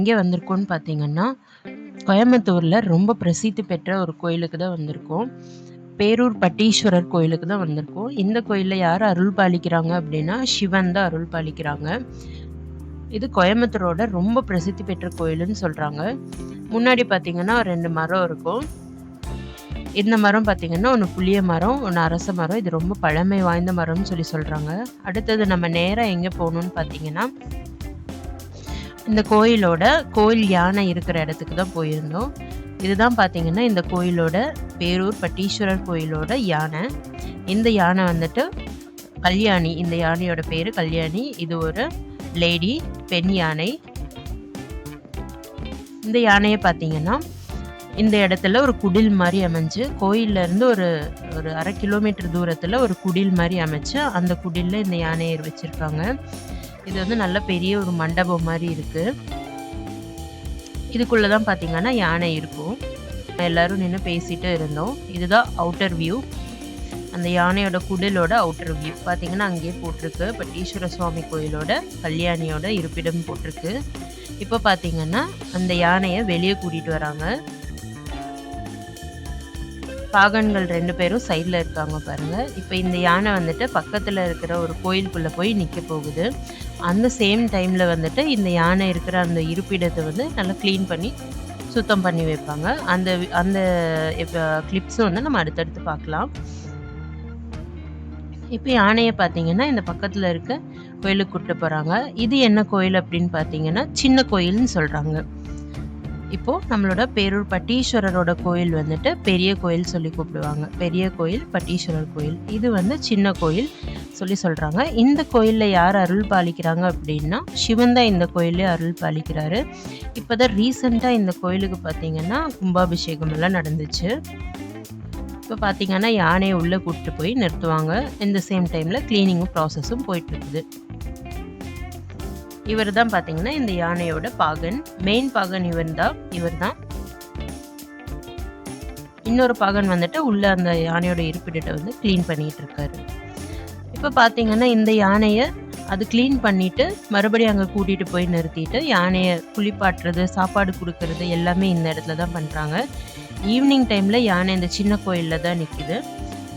எங்கே வந்திருக்கோம்னு பார்த்தீங்கன்னா, கோயம்புத்தூர்ல ரொம்ப பிரசித்தி பெற்ற ஒரு கோயிலுக்கு தான் வந்திருக்கோம். பேரூர் பட்டீஸ்வரர் கோயிலுக்கு தான் வந்திருக்கோம். இந்த கோயில்ல யார் அருள் பாலிக்கிறாங்க அப்படின்னா, சிவன் தான் அருள் பாலிக்கிறாங்க. இது கோயம்புத்தூரோட ரொம்ப பிரசித்தி பெற்ற கோயிலுன்னு சொல்றாங்க. முன்னாடி பார்த்தீங்கன்னா 2 மரம் இருக்கும். இந்த மரம் பார்த்தீங்கன்னா, ஒண்ணு புளிய மரம், ஒண்ணு அரச மரம். இது ரொம்ப பழமை வாய்ந்த மரம்னு சொல்றாங்க. அடுத்தது நம்ம நேரா எங்க போகணும்னு பார்த்தீங்கன்னா, இந்த கோயில் யானை இருக்கிற இடத்துக்கு தான் போயிருந்தோம். இதுதான் பார்த்தீங்கன்னா, இந்த கோயிலோட பேரூர் பட்டீஸ்வரர் கோயிலோட யானை. இந்த யானை வந்துட்டு கல்யாணி. இந்த யானையோட பேரு கல்யாணி. இது ஒரு லேடி, பெண் யானை. இந்த யானையை பார்த்தீங்கன்னா, இந்த இடத்துல ஒரு குடில் மாதிரி அமைஞ்சு, கோயில்ல இருந்து ஒரு 1/2 கிலோமீட்டர் தூரத்துல ஒரு குடில் மாதிரி அமைச்சு, அந்த குடில்ல இந்த யானையை வச்சிருக்காங்க. இது வந்து நல்ல பெரிய ஒரு மண்டபம் மாதிரி இருக்கு. இதுக்குள்ளதான் பார்த்தீங்கன்னா யானை இருக்கும். எல்லாரும் நின்று பேசிட்டு இருந்தோம். இதுதான் அவுட்டர் வியூ. அந்த யானையோட குடிலோட அவுட்டர் வியூ பார்த்தீங்கன்னா அங்கேயே போட்டிருக்கு. பட்டீஸ்வர சுவாமி கோயிலோட கல்யாணியோட இருப்பிடம் போட்டிருக்கு. இப்போ பார்த்தீங்கன்னா அந்த யானையை வெளியே கூட்டிட்டு வராங்க. பாகன்கள் 2 பேரும் சைடில் இருக்காங்க பாருங்க. இப்போ இந்த யானை வந்துட்டு பக்கத்தில் இருக்கிற ஒரு கோயிலுக்குள்ளே போய் நிற்க போகுது. அந்த சேம் டைமில் வந்துட்டு இந்த யானை இருக்கிற அந்த இருப்பிடத்தை வந்து நல்லா க்ளீன் பண்ணி சுத்தம் பண்ணி வைப்பாங்க. அந்த அந்த கிளிப்ஸும் வந்து நம்ம அடுத்தடுத்து பார்க்கலாம். இப்போ யானையை பார்த்தீங்கன்னா இந்த பக்கத்தில் இருக்க கோயிலுக்கு கூப்பிட்டு போகிறாங்க. இது என்ன கோயில் அப்படின்னு பார்த்தீங்கன்னா சின்ன கோயில்னு சொல்கிறாங்க. இப்போது நம்மளோட பேரூர் பட்டீஸ்வரரோட கோயில் வந்துட்டு பெரிய கோயில் சொல்லி கூப்பிடுவாங்க. பெரிய கோயில் பட்டீஸ்வரர் கோயில். இது வந்து சின்ன கோயில் சொல்கிறாங்க. இந்த கோயிலில் யார் அருள் பாலிக்கிறாங்க அப்படின்னா சிவன் தான் இந்த கோயிலே அருள் பாலிக்கிறாரு. இப்போ தான் ரீசெண்டாக இந்த கோயிலுக்கு பார்த்தீங்கன்னா கும்பாபிஷேகம் எல்லாம் நடந்துச்சு. இப்போ பார்த்தீங்கன்னா யானையை உள்ளே கூப்பிட்டு போய் நிறுத்துவாங்க. இந்த சேம் டைமில் க்ளீனிங்கும் ப்ராசஸும் போயிட்டுருக்குது. இவர் தான் பார்த்தீங்கன்னா இந்த யானையோட பாகன். மெயின் பாகன் இவர் தான். இன்னொரு பாகன் வந்துட்டு உள்ள அந்த யானையோட இருப்பிடத்தை வந்து க்ளீன் பண்ணிட்டு இருக்காரு. இப்போ பார்த்தீங்கன்னா இந்த யானையை அது க்ளீன் பண்ணிட்டு மறுபடியும் அங்கே கூட்டிட்டு போய் நிறுத்திட்டு யானையை குளிப்பாட்டுறது, சாப்பாடு கொடுக்கறது எல்லாமே இந்த இடத்துல தான் பண்ணுறாங்க. ஈவினிங் டைமில் யானை இந்த சின்ன கோயிலில் தான் நிற்கிது.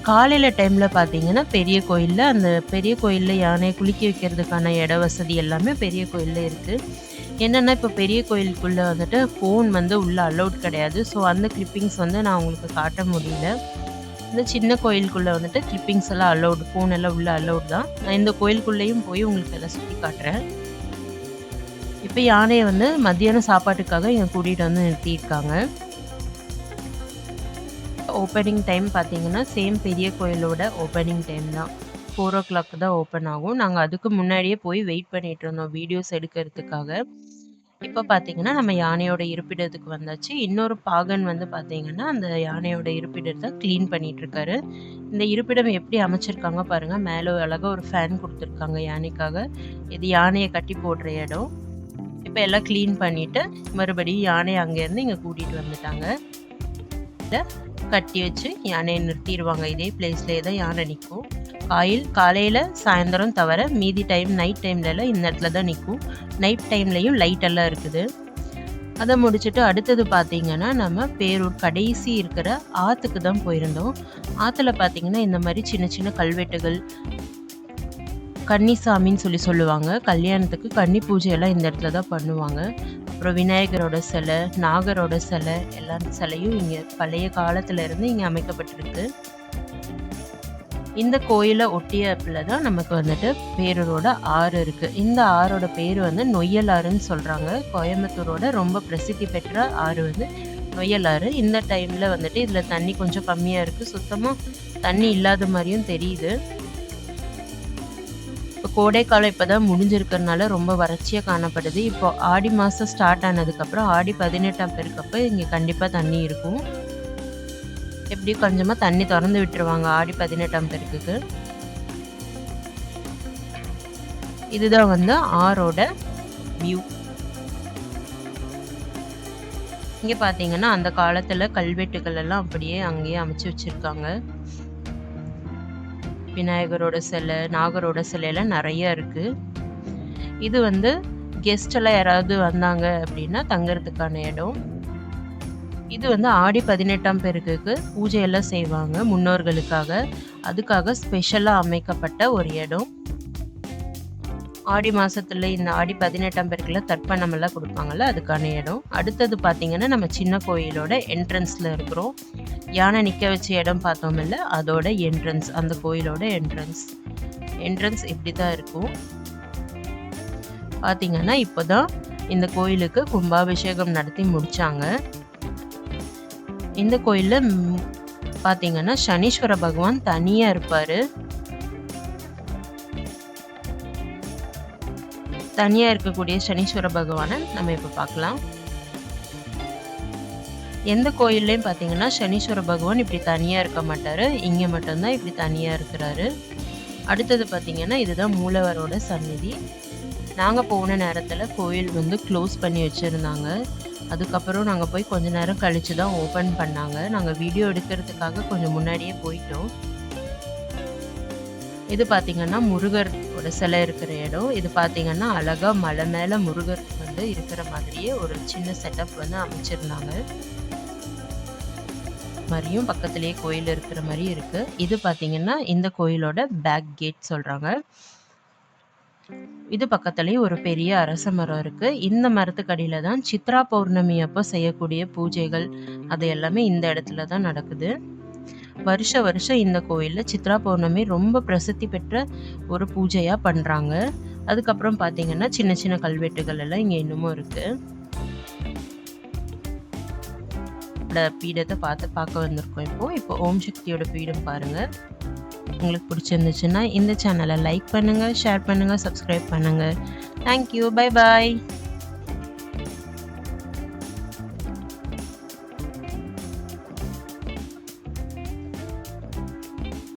காலையில் டைமில் பார்த்தீங்கன்னா பெரிய கோயிலில் அந்த பெரிய கோயிலில் யானையை குளிக்க வைக்கிறதுக்கான இட வசதி எல்லாமே பெரிய கோயிலில் இருக்குது. என்னென்னா இப்போ பெரிய கோயிலுக்குள்ளே வந்துட்டு ஃபோன் வந்து உள்ளே அலௌட் கிடையாது. ஸோ அந்த கிளிப்பிங்ஸ் வந்து நான் உங்களுக்கு காட்ட முடியல. இந்த சின்ன கோயிலுக்குள்ளே வந்துட்டு கிளிப்பிங்ஸ் எல்லாம் அலௌடு, ஃபோன் எல்லாம் உள்ளே அலௌட் தான். நான் இந்த கோயிலுக்குள்ளேயும் போய் உங்களுக்கு எல்லாம் சுற்றி காட்டுறேன். இப்போ யானையை வந்து மத்தியானம் சாப்பாட்டுக்காக இங்கே கூட்டிகிட்டு வந்து நிறுத்தியிருக்காங்க. ஓப்பனிங் டைம் பார்த்தீங்கன்னா சேம் பெரிய கோயிலோட ஓப்பனிங் டைம் தான். 4 o'clock தான் ஓப்பன் ஆகும். நாங்கள் அதுக்கு முன்னாடியே போய் வெயிட் பண்ணிட்டு இருந்தோம் வீடியோஸ் எடுக்கிறதுக்காக. இப்போ பார்த்தீங்கன்னா நம்ம யானையோட இருப்பிடத்துக்கு வந்தாச்சு. இன்னொரு பாகன் வந்து பார்த்தீங்கன்னா அந்த யானையோட இருப்பிடத்தை க்ளீன் பண்ணிட்டு இருக்காரு. இந்த இருப்பிடம் எப்படி அமைச்சிருக்காங்க பாருங்க. மேலே அழகாக ஒரு ஃபேன் கொடுத்துருக்காங்க யானைக்காக. இது யானையை கட்டி போடுற இடம். இப்போ எல்லாம் க்ளீன் பண்ணிட்டு மறுபடியும் யானையை அங்கேருந்து இங்கே கூட்டிகிட்டு வந்துட்டாங்க. கட்டி வச்சு யானையை நிறுத்திடுவாங்க. இதே பிளேஸ்லேயே தான் யானை நிற்கும். காலையில் சாயந்தரம் தவிர மீதி டைம் நைட் டைம்லலாம் இந்த இடத்துல தான் நிற்கும். நைட் டைம்லையும் லைட்டெல்லாம் இருக்குது. அதை முடிச்சுட்டு அடுத்தது பார்த்தீங்கன்னா நம்ம பேரூர் கடைசி இருக்கிற ஆற்றுக்கு தான் போயிருந்தோம். ஆற்றுல பார்த்தீங்கன்னா இந்த மாதிரி சின்ன சின்ன கல்வெட்டுகள், கன்னிசாமின்னு சொல்லுவாங்க. கல்யாணத்துக்கு கன்னி பூஜையெல்லாம் இந்த இடத்துல தான் பண்ணுவாங்க. அப்புறம் விநாயகரோட சிலை, நாகரோட சிலை, எல்லா சிலையும் இங்கே பழைய காலத்துல இருந்து இங்கே அமைக்கப்பட்டிருக்கு. இந்த கோயிலை ஒட்டியப்பில் தான் நமக்கு வந்துட்டு பேரூரோட ஆறு இருக்கு. இந்த ஆறோட பேர் வந்து நொய்யல் ஆறுன்னு சொல்றாங்க. கோயம்புத்தூரோட ரொம்ப பிரசித்தி பெற்ற ஆறு வந்து நொய்யல் ஆறு. இந்த டைம்ல வந்துட்டு இதுல தண்ணி கொஞ்சம் கம்மியா இருக்கு. சுத்தமா தண்ணி இல்லாத மாதிரியும் தெரியுது. இப்போ கோடைக்காலம் இப்போ தான் முடிஞ்சிருக்கிறதுனால ரொம்ப வறட்சியாக காணப்படுது. இப்போ ஆடி மாதம் ஸ்டார்ட் ஆனதுக்கப்புறம் ஆடி 18ஆம் பெருக்கப்போ இங்கே கண்டிப்பாக தண்ணி இருக்கும். எப்படியும் கொஞ்சமாக தண்ணி திறந்து விட்டுருவாங்க ஆடி 18ஆம் பெருக்குக்கு. இதுதான் வந்து ஆரோட வியூ. இங்கே பார்த்தீங்கன்னா அந்த காலத்தில் கல்வெட்டுகள் எல்லாம் அப்படியே அங்கேயே அமைச்சு வச்சுருக்காங்க. விநாயகரோட சிலை, நாகரோட சிலையெல்லாம் நிறைய இருக்குது. இது வந்து கெஸ்ட் எல்லாம் யாராவது வந்தாங்க அப்படின்னா தங்கறதுக்கான இடம். இது வந்து ஆடி 18ஆம் பெருக்குக்கு பூஜையெல்லாம் செய்வாங்க முன்னோர்களுக்காக. அதுக்காக ஸ்பெஷலா அமைக்கப்பட்ட ஒரு இடம். ஆடி மாசத்துல இந்த ஆடி 18ஆம் பெருக்குல தர்ப்பணம் எல்லாம் கொடுப்பாங்கல்ல, அதுக்கான இடம். அடுத்தது பார்த்தீங்கன்னா நம்ம சின்ன கோயிலோட என்ட்ரன்ஸ்ல இருக்கிறோம். யானை நிக்க வச்ச இடம் பார்த்தோம்ல, அதோட என்ட்ரன்ஸ், அந்த கோயிலோட என்ட்ரன்ஸ் இப்படி தான் இருக்கும். பார்த்தீங்கன்னா இப்போதான் இந்த கோயிலுக்கு கும்பாபிஷேகம் நடத்தி முடிச்சாங்க. இந்த கோயில்ல பார்த்தீங்கன்னா சனீஸ்வர பகவான் தனியா இருப்பாரு. தனியா இருக்கக்கூடிய சனீஸ்வர பகவானை நம்ம இப்ப பார்க்கலாம். எந்த கோயில்லையும் பார்த்தீங்கன்னா சனீஸ்வர பகவான் இப்படி தனியா இருக்க மாட்டாரு. இங்க மட்டும்தான் இப்படி தனியா இருக்கிறாரு. அடுத்தது பார்த்தீங்கன்னா இதுதான் மூலவரோட சந்நிதி. நாங்க போன நேரத்துல கோயில் வந்து க்ளோஸ் பண்ணி வச்சிருந்தாங்க. அதுக்கப்புறம் நாங்க போய் கொஞ்ச நேரம் கழிச்சு தான் ஓபன் பண்ணாங்க. நாங்க வீடியோ எடுக்கிறதுக்காக கொஞ்சம் முன்னாடியே போயிட்டோம். இது பார்த்தீங்கன்னா முருகரோட சிலை இருக்கிற இடம். இது பார்த்தீங்கன்னா அழகா மலை மேல முருகர் வந்து இருக்கிற மாதிரியே ஒரு சின்ன செட்டப் வந்து அமைச்சிருந்தாங்க. மாதிரியும் பக்கத்திலேயே கோயில் இருக்கிற மாதிரி இருக்கு. இது பார்த்தீங்கன்னா இந்த கோயிலோட பேக் கேட் சொல்றாங்க. இது பக்கத்துலயே ஒரு பெரிய அரச மரம் இருக்கு. இந்த மரத்துக்கடியில தான் சித்ரா பௌர்ணமி அப்போ செய்யக்கூடிய பூஜைகள் அது எல்லாமே இந்த இடத்துல தான் நடக்குது. வருஷம் இந்த கோயில்ல சித்ரா பௌர்ணமி ரொம்ப பிரசித்தி பெற்ற ஒரு பூஜையா பண்றாங்க. அதுக்கப்புறம் பார்த்தீங்கன்னா சின்ன சின்ன கல்வெட்டுகள் எல்லாம் இங்க இன்னமும் இருக்கு. பீடத்தை பார்க்க வந்திருக்கோம். இப்போ ஓம் சக்தியோட பீடம் பாருங்க. உங்களுக்கு பிடிச்சிருந்துச்சுன்னா இந்த சேனலை லைக் பண்ணுங்க, ஷேர் பண்ணுங்க, சப்ஸ்கிரைப் பண்ணுங்க. தேங்க்யூ. Bye bye.